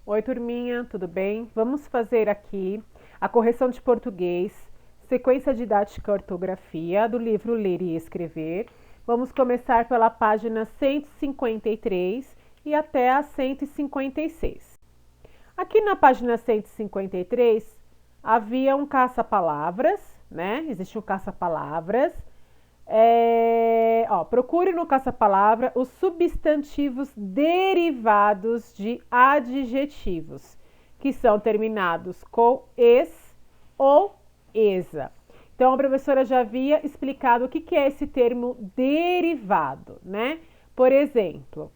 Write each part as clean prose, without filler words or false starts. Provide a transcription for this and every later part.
Oi, turminha, tudo bem? Vamos fazer aqui a correção de português, sequência didática e ortografia do livro Ler e Escrever. Vamos começar pela página 153 e até a 156. Aqui na página 153 havia um caça-palavras, né? Existe um caça-palavras. Procure no caça-palavra os substantivos derivados de adjetivos, que são terminados com es ou esa. Então, a professora já havia explicado o que é esse termo derivado, né? Por exemplo,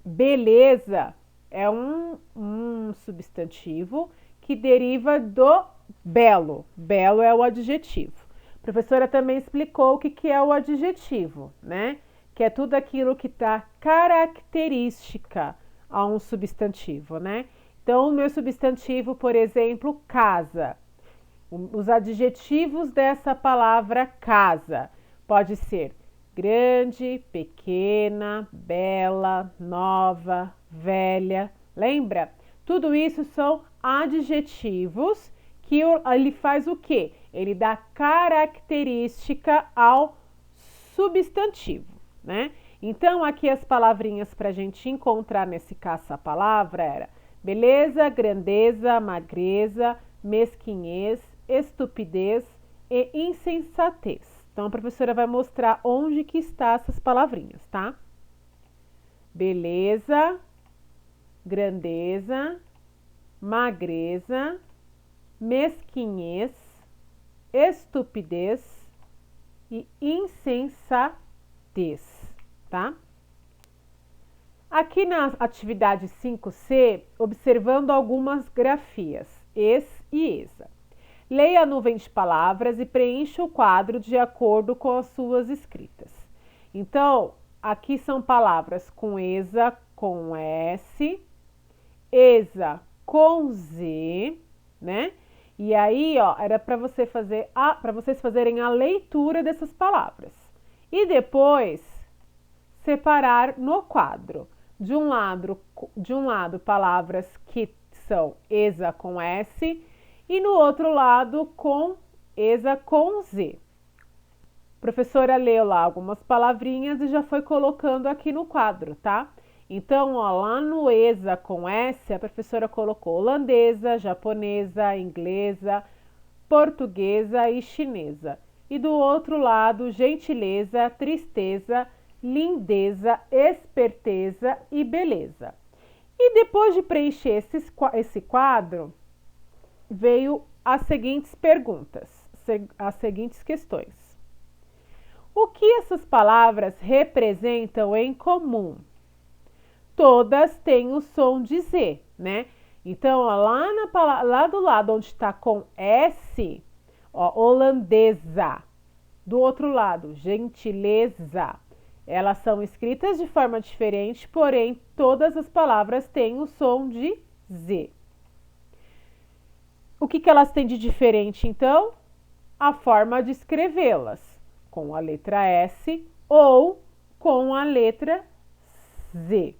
beleza é um substantivo que deriva do belo. Belo é o adjetivo. A professora também explicou o que é o adjetivo, né? Que é tudo aquilo que dá característica a um substantivo, né? Então, o meu substantivo, por exemplo, casa. Os adjetivos dessa palavra casa pode ser grande, pequena, bela, nova, velha. Lembra? Tudo isso são adjetivos que ele faz o quê? Ele dá característica ao substantivo, né? Então, aqui as palavrinhas para a gente encontrar nesse caça-palavra era beleza, grandeza, magreza, mesquinhez, estupidez e insensatez. Então, a professora vai mostrar onde que está essas palavrinhas, tá? Beleza, grandeza, magreza, mesquinhez, estupidez e insensatez, tá? Aqui na atividade 5C, observando algumas grafias, es e esa. Leia a nuvem de palavras e preencha o quadro de acordo com as suas escritas. Então, aqui são palavras com esa, com S, esa com Z, né? E aí, ó, era para vocês fazerem a leitura dessas palavras. E depois separar no quadro. De um lado palavras que são esa com S e no outro lado com esa com Z. A professora leu lá algumas palavrinhas e já foi colocando aqui no quadro, tá? Então, ó, lá no esa com S, a professora colocou holandesa, japonesa, inglesa, portuguesa e chinesa. E do outro lado, gentileza, tristeza, lindeza, esperteza e beleza. E depois de preencher esse quadro, veio as seguintes perguntas, as seguintes questões. O que essas palavras representam em comum? Todas têm o som de Z, né? Então, ó, lá do lado onde está com S, ó, holandesa. Do outro lado, gentileza. Elas são escritas de forma diferente, porém, todas as palavras têm o som de Z. O que elas têm de diferente, então? A forma de escrevê-las, com a letra S ou com a letra Z.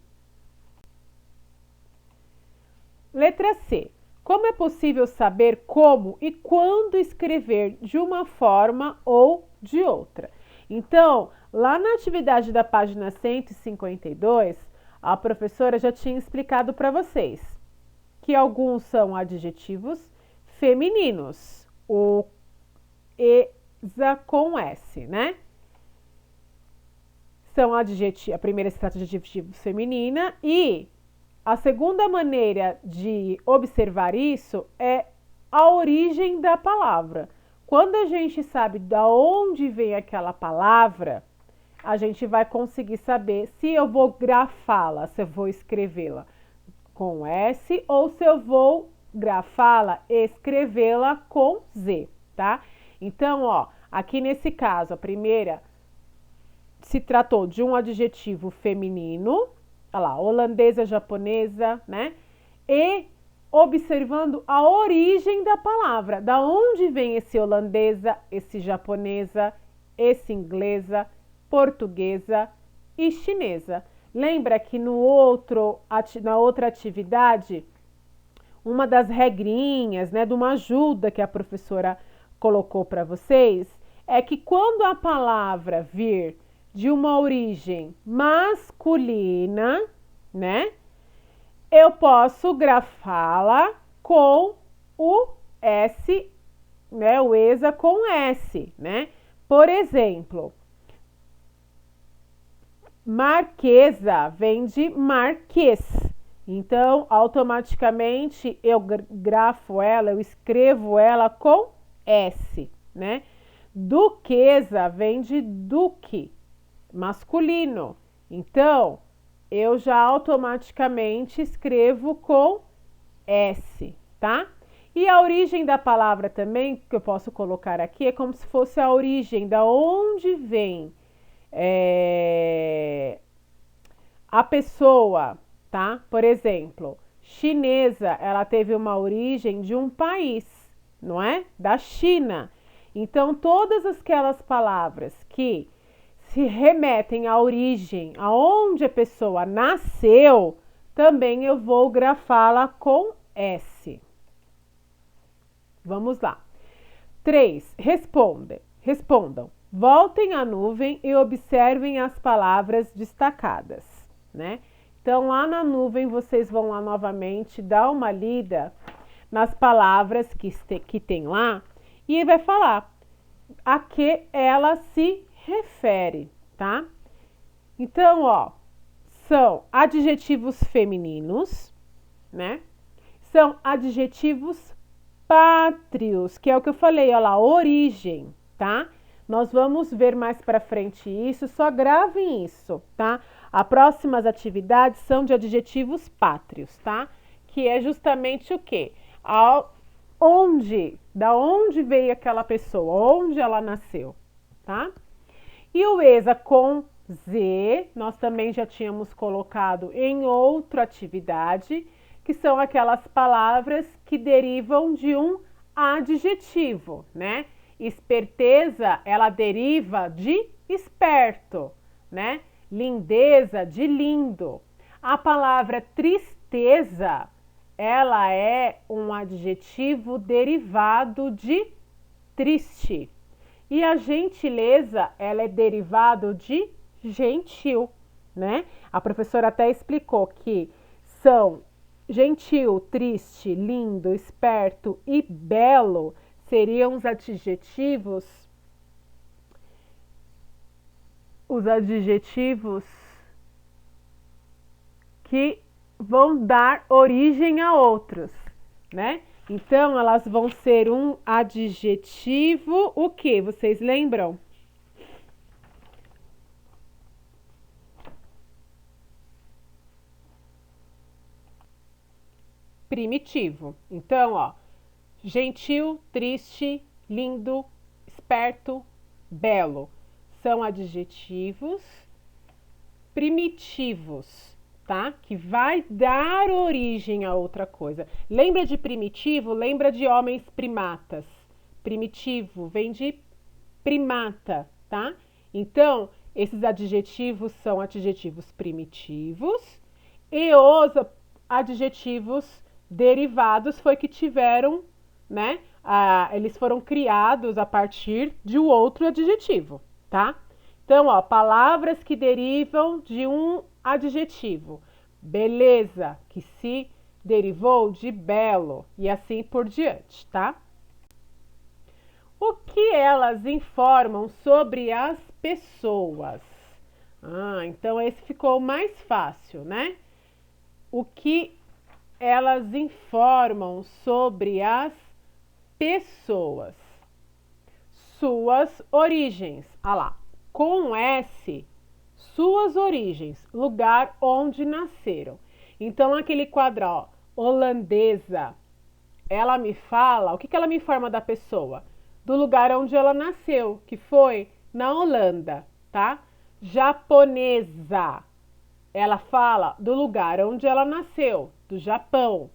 Letra C. Como é possível saber como e quando escrever de uma forma ou de outra? Então, lá na atividade da página 152, a professora já tinha explicado para vocês que alguns são adjetivos femininos, o esa com S, né? São adjetivos, a primeira se trata de adjetivos feminina e a segunda maneira de observar isso é a origem da palavra. Quando a gente sabe de onde vem aquela palavra, a gente vai conseguir saber se eu vou grafá-la, se eu vou escrevê-la com S ou se eu vou grafá-la, escrevê-la com Z, tá? Então, ó, aqui nesse caso, a primeira se tratou de um adjetivo feminino, olha lá, holandesa, japonesa, né? E observando a origem da palavra, da onde vem esse holandesa, esse japonesa, esse inglesa, portuguesa e chinesa. Lembra que na outra atividade, uma das regrinhas, né, de uma ajuda que a professora colocou para vocês, é que quando a palavra vir de uma origem masculina, né, eu posso grafá-la com o S, né, o ESA com S, né? Por exemplo, Marquesa vem de marquês. Então, automaticamente eu grafo ela, eu escrevo ela com S, né? Duquesa vem de duque, masculino. Então, eu já automaticamente escrevo com S, tá? E a origem da palavra também, que eu posso colocar aqui, é como se fosse a origem, da onde vem a pessoa, tá? Por exemplo, chinesa, ela teve uma origem de um país, não é? Da China. Então, todas aquelas palavras que se remetem à origem, aonde a pessoa nasceu, também eu vou grafá-la com S. Vamos lá. 3. Respondam. Voltem à nuvem e observem as palavras destacadas, né? Então, lá na nuvem, vocês vão lá novamente dar uma lida nas palavras que tem lá e vai falar a que ela se refere, tá? Então, ó, são adjetivos femininos, né? São adjetivos pátrios, que é o que eu falei, ó lá, origem, tá? Nós vamos ver mais para frente isso, só gravem isso, tá? As próximas atividades são de adjetivos pátrios, tá? Que é justamente o quê? Da onde veio aquela pessoa, onde ela nasceu, tá? E o ESA com Z, nós também já tínhamos colocado em outra atividade, que são aquelas palavras que derivam de um adjetivo, né? Esperteza, ela deriva de esperto, né? Lindeza, de lindo. A palavra tristeza, ela é um adjetivo derivado de triste. E a gentileza, ela é derivado de gentil, né? A professora até explicou que são gentil, triste, lindo, esperto e belo seriam os adjetivos que vão dar origem a outros, né? Então, elas vão ser um adjetivo, o que? Vocês lembram? Primitivo. Então, ó, gentil, triste, lindo, esperto, belo. São adjetivos primitivos, tá? Que vai dar origem a outra coisa. Lembra de primitivo? Lembra de homens primatas. Primitivo vem de primata, tá? Então, esses adjetivos são adjetivos primitivos e os adjetivos derivados foi que tiveram, né? Eles foram criados a partir de um outro adjetivo, tá? Então, ó, palavras que derivam de um adjetivo. Beleza, que se derivou de belo e assim por diante, tá? O que elas informam sobre as pessoas? Então esse ficou mais fácil, né? O que elas informam sobre as pessoas? Suas origens. Lá, com S, suas origens, lugar onde nasceram. Então, aquele quadro, ó, holandesa, ela me fala, o que ela me informa da pessoa? Do lugar onde ela nasceu, que foi na Holanda, tá? Japonesa, ela fala do lugar onde ela nasceu, do Japão.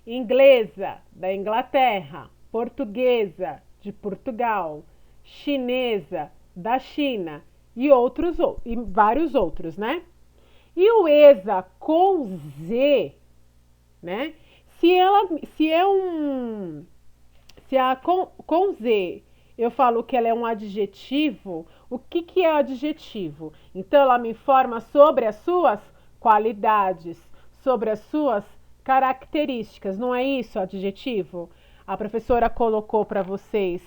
Inglesa, da Inglaterra. Portuguesa, de Portugal. Chinesa, da China. E vários outros, né? E o ESA com Z, né? Se a com Z eu falo que ela é um adjetivo, o que é adjetivo? Então ela me informa sobre as suas qualidades, sobre as suas características, não é isso adjetivo? A professora colocou para vocês.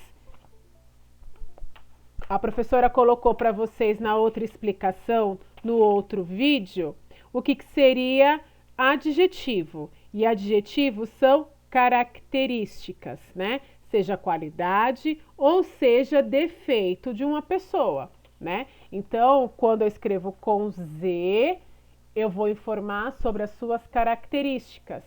A professora colocou para vocês na outra explicação, no outro vídeo, o que seria adjetivo. E adjetivos são características, né? Seja qualidade ou seja defeito de uma pessoa, né? Então, quando eu escrevo com Z, eu vou informar sobre as suas características,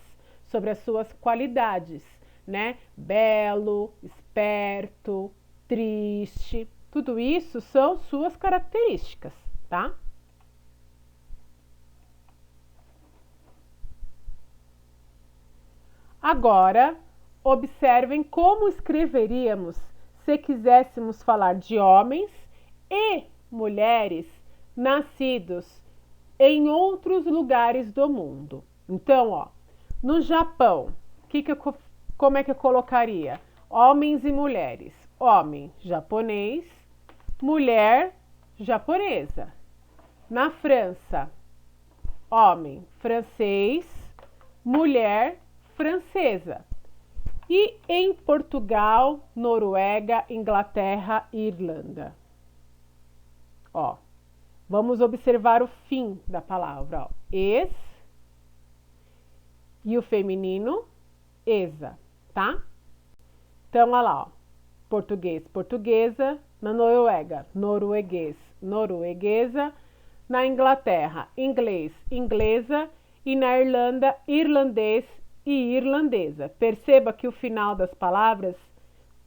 sobre as suas qualidades, né? Belo, esperto, triste, tudo isso são suas características, tá? Agora, observem como escreveríamos se quiséssemos falar de homens e mulheres nascidos em outros lugares do mundo. Então, ó, no Japão, como é que eu colocaria? Homens e mulheres. Homem japonês, mulher japonesa. Na França, homem francês, mulher francesa. E em Portugal, Noruega, Inglaterra e Irlanda. Ó, vamos observar o fim da palavra. Ó. Es e o feminino, esa, tá? Então, olha lá, ó. Português, portuguesa. Na Noruega, norueguês, norueguesa. Na Inglaterra, inglês, inglesa. E na Irlanda, irlandês e irlandesa. Perceba que o final das palavras,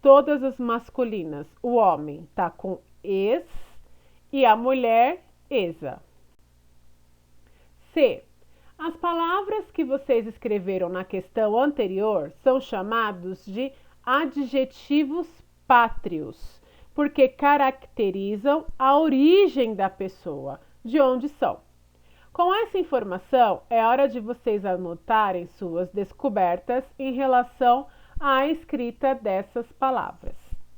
todas as masculinas, o homem tá com es e a mulher, esa. C. As palavras que vocês escreveram na questão anterior são chamados de adjetivos pátrios, porque caracterizam a origem da pessoa, de onde são. Com essa informação, é hora de vocês anotarem suas descobertas em relação à escrita dessas palavras,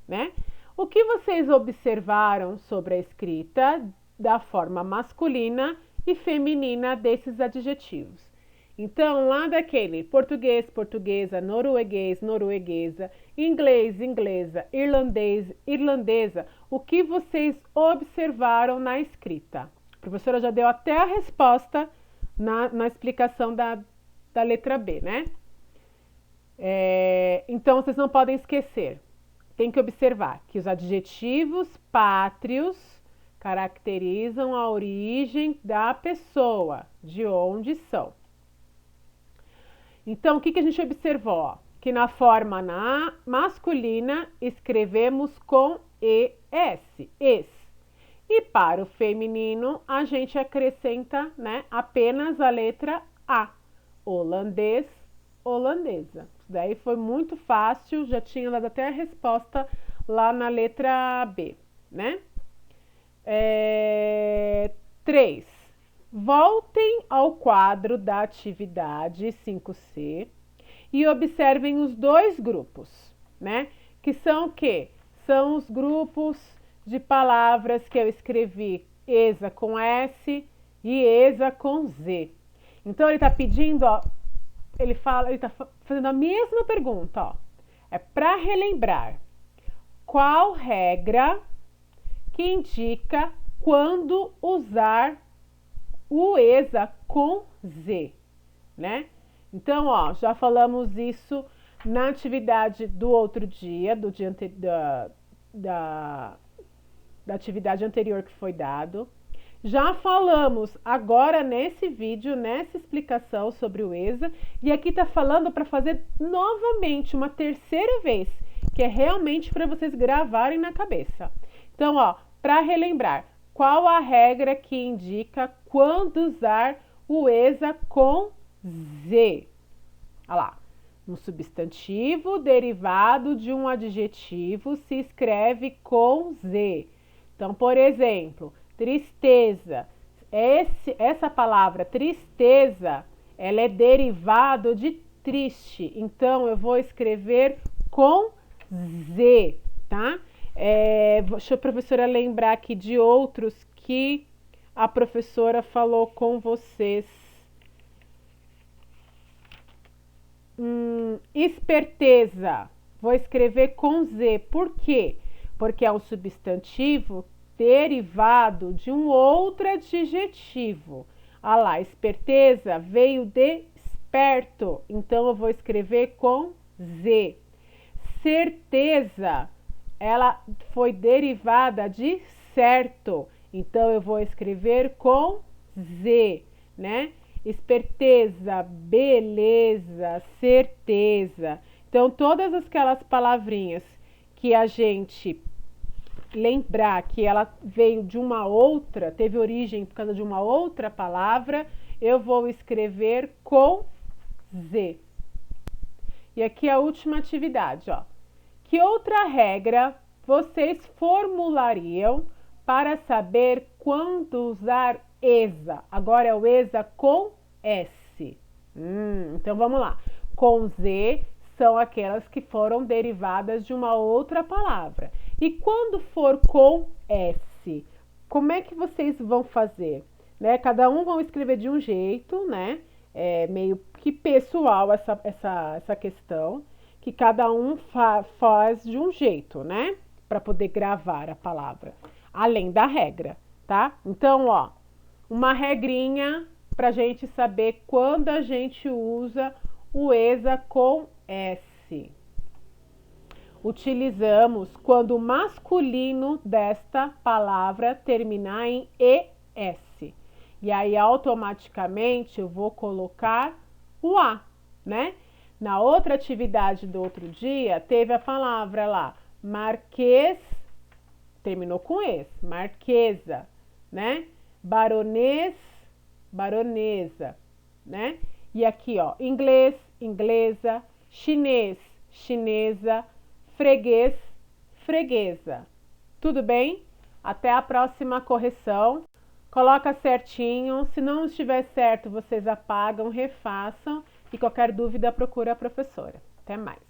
né? O que vocês observaram sobre a escrita da forma masculina e feminina desses adjetivos? Então, lá daquele português, portuguesa, norueguês, norueguesa, inglês, inglesa, irlandês, irlandesa, o que vocês observaram na escrita? A professora já deu até a resposta na explicação da letra B, né? Então, vocês não podem esquecer. Tem que observar que os adjetivos pátrios caracterizam a origem da pessoa, de onde são. Então, o que a gente observou? Que na forma masculina escrevemos com ES, es. E para o feminino, a gente acrescenta, né, apenas a letra A. Holandês, holandesa. Isso daí foi muito fácil, já tinha dado até a resposta lá na letra B, né? 3. Voltem ao quadro da atividade 5C e observem os dois grupos, né? Que são o quê? São os grupos de palavras que eu escrevi ESA com S e ESA com Z. Então, ele está pedindo, ó, ele está fazendo a mesma pergunta, ó. É para relembrar qual regra que indica quando usar o ESA com Z, né? Então, ó, já falamos isso na atividade do outro dia, do dia da atividade anterior que foi dado. Já falamos agora nesse vídeo, nessa explicação sobre o ESA, e aqui tá falando para fazer novamente uma terceira vez, que é realmente para vocês gravarem na cabeça. Então, ó, para relembrar, qual a regra que indica quando usar o ESA com Z? Olha lá. Um substantivo derivado de um adjetivo se escreve com Z. Então, por exemplo, tristeza Essa palavra tristeza, ela é derivado de triste. Então, eu vou escrever com Z, tá? Deixa a professora lembrar aqui de outros que a professora falou com vocês. Esperteza, vou escrever com Z. Por quê? Porque é um substantivo derivado de um outro adjetivo. Ah lá, esperteza veio de esperto, então eu vou escrever com Z. Certeza, ela foi derivada de certo, então eu vou escrever com Z, né? Esperteza, beleza, certeza. Então, todas aquelas palavrinhas que a gente lembrar que ela veio de uma outra, teve origem por causa de uma outra palavra, eu vou escrever com Z. E aqui a última atividade, ó. Que outra regra vocês formulariam para saber quando usar ESA? Agora é o ESA com S. Então vamos lá. Com Z são aquelas que foram derivadas de uma outra palavra. E quando for com S, como é que vocês vão fazer? Né? Cada um vão escrever de um jeito, né? É meio que pessoal essa questão, que cada um faz de um jeito, né? Para poder gravar a palavra, além da regra, tá? Então, ó, uma regrinha para a gente saber quando a gente usa o ESA com S. Utilizamos quando o masculino desta palavra terminar em ES. E aí, automaticamente, eu vou colocar o A, né? Na outra atividade do outro dia, teve a palavra lá, marquês, terminou com es, marquesa, né? Baronês, baronesa, né? E aqui, ó, inglês, inglesa, chinês, chinesa, freguês, freguesa. Tudo bem? Até a próxima correção. Coloca certinho. Se não estiver certo, vocês apagam, refaçam. E qualquer dúvida, procura a professora. Até mais.